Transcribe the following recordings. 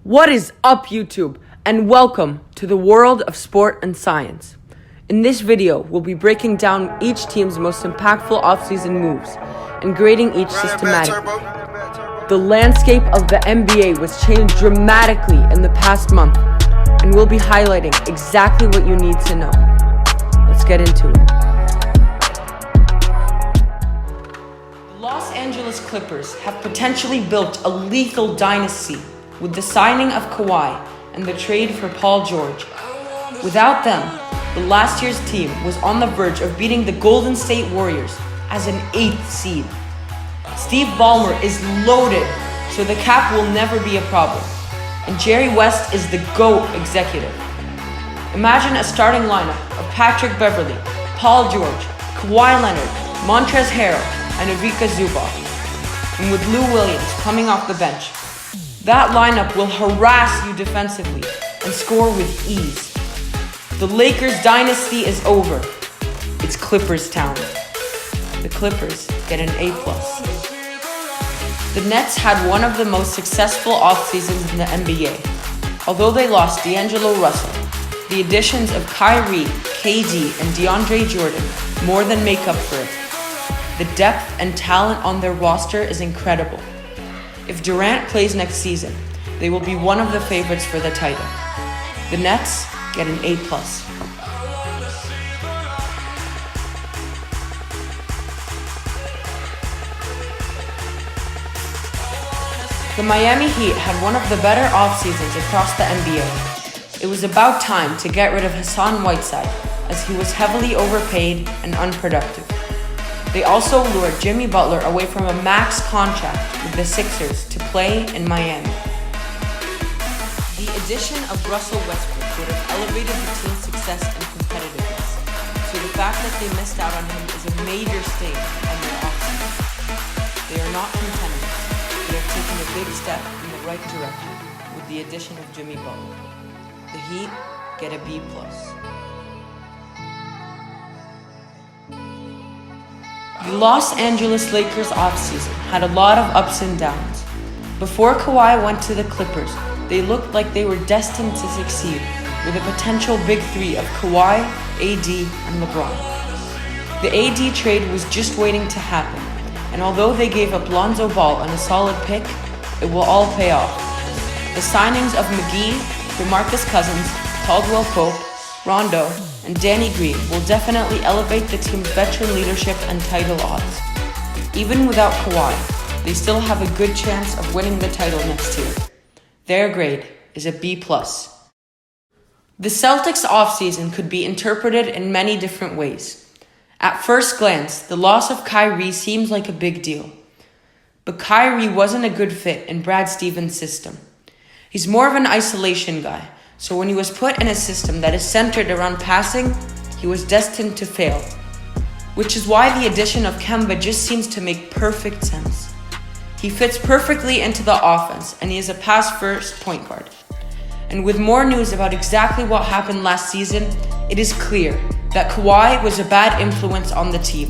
What is up, YouTube? And welcome to the world of sport and science. In this video, we'll be breaking down each team's most impactful offseason moves and grading each systematically. The landscape of the NBA was changed dramatically in the past month, and we'll be highlighting exactly what you need to know. Let's get into it. The Los Angeles Clippers have potentially built a lethal dynasty with the signing of Kawhi and the trade for Paul George. Without them, the last year's team was on the verge of beating the Golden State Warriors as an 8th seed. Steve Ballmer is loaded, so the cap will never be a problem. And Jerry West is the GOAT executive. Imagine a starting lineup of Patrick Beverley, Paul George, Kawhi Leonard, Montrezl Harrell, and Ivica Zubac. And with Lou Williams coming off the bench, that lineup will harass you defensively and score with ease. The Lakers dynasty is over. It's Clippers town. The Clippers get an A+. The Nets had one of the most successful off-seasons in the NBA. Although they lost D'Angelo Russell, the additions of Kyrie, KD, and DeAndre Jordan more than make up for it. The depth and talent on their roster is incredible. If Durant plays next season, they will be one of the favorites for the title. The Nets get an A+. The Miami Heat had one of the better off-seasons across the NBA. It was about time to get rid of Hassan Whiteside, as he was heavily overpaid and unproductive. They also lured Jimmy Butler away from a max contract with the Sixers to play in Miami. The addition of Russell Westbrook would have elevated the team's success and competitiveness, so the fact that they missed out on him is a major stain on their offseason. They are not contenders, but have taken a big step in the right direction with the addition of Jimmy Butler. The Heat get a B+. The Los Angeles Lakers offseason had a lot of ups and downs. Before Kawhi went to the Clippers, they looked like they were destined to succeed with a potential big three of Kawhi, AD, and LeBron. The AD trade was just waiting to happen, and although they gave up Lonzo Ball and a solid pick, it will all pay off. The signings of McGee, DeMarcus Cousins, Caldwell Pope, Rondo, and Danny Green will definitely elevate the team's veteran leadership and title odds. Even without Kawhi, they still have a good chance of winning the title next year. Their grade is a B+. The Celtics offseason could be interpreted in many different ways. At first glance, the loss of Kyrie seems like a big deal. But Kyrie wasn't a good fit in Brad Stevens' system. He's more of an isolation guy, so when he was put in a system that is centered around passing, he was destined to fail. Which is why the addition of Kemba just seems to make perfect sense. He fits perfectly into the offense, and he is a pass-first point guard. And with more news about exactly what happened last season, it is clear that Kawhi was a bad influence on the team.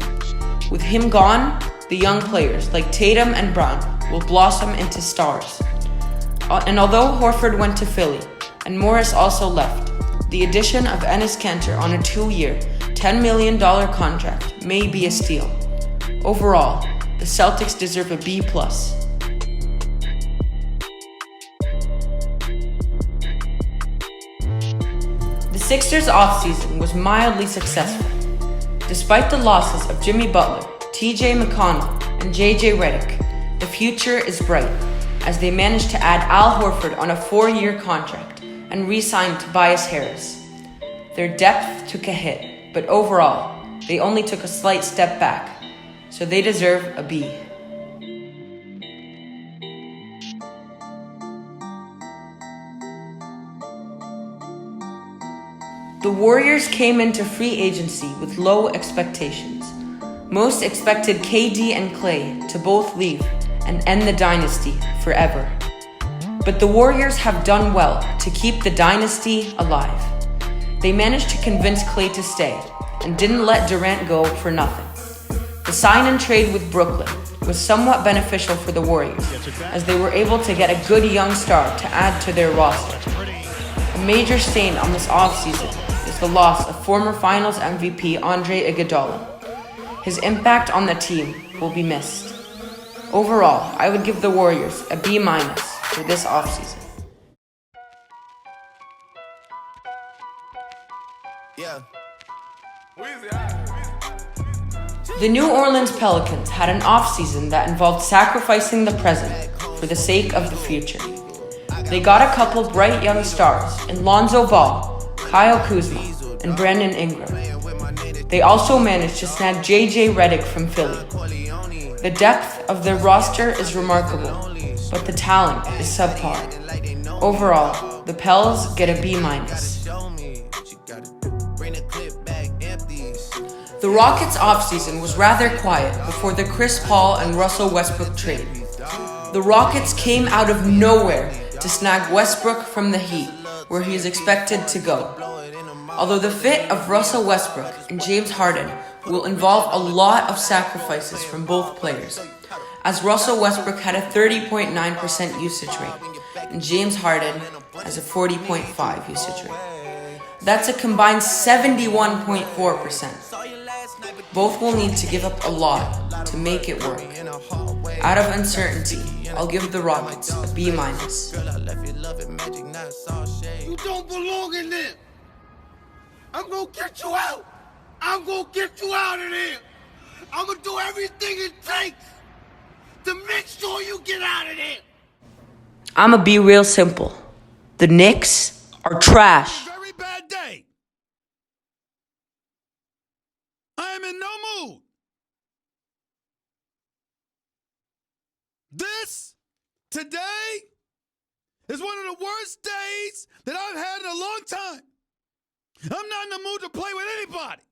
With him gone, the young players like Tatum and Brown will blossom into stars. And although Horford went to Philly, and Morris also left, the addition of Enes Kanter on a 2-year, $10 million contract may be a steal. Overall, the Celtics deserve a B+. The Sixers' offseason was mildly successful. Despite the losses of Jimmy Butler, TJ McConnell, and JJ Redick, the future is bright as they managed to add Al Horford on a 4-year contract and re-signed Tobias Harris. Their depth took a hit, but overall, they only took a slight step back, so they deserve a B. The Warriors came into free agency with low expectations. Most expected KD and Clay to both leave and end the dynasty forever. But the Warriors have done well to keep the dynasty alive. They managed to convince Clay to stay and didn't let Durant go for nothing. The sign and trade with Brooklyn was somewhat beneficial for the Warriors, as they were able to get a good young star to add to their roster. A major stain on this offseason is the loss of former Finals MVP Andre Iguodala. His impact on the team will be missed. Overall, I would give the Warriors a B- for this offseason. The New Orleans Pelicans had an offseason that involved sacrificing the present for the sake of the future. They got a couple bright young stars in Lonzo Ball, Kyle Kuzma, and Brandon Ingram. They also managed to snag JJ Redick from Philly. The depth of their roster is remarkable, but the talent is subpar. Overall, the Pels get a B-. The Rockets' offseason was rather quiet before the Chris Paul and Russell Westbrook trade. The Rockets came out of nowhere to snag Westbrook from the Heat, where he is expected to go. Although the fit of Russell Westbrook and James Harden will involve a lot of sacrifices from both players, as Russell Westbrook had a 30.9% usage rate and James Harden has a 40.5% usage rate. That's a combined 71.4%. Both will need to give up a lot to make it work. Out of uncertainty, I'll give the Rockets a B-. You don't belong in there. I'm gonna get you out. I'm gonna get you out of there. I'm gonna do everything it takes to make sure you get out of there. I'ma be real simple. The Knicks are trash. Very bad day. I am in no mood. This, today, is one of the worst days that I've had in a long time. I'm not in the mood to play with anybody.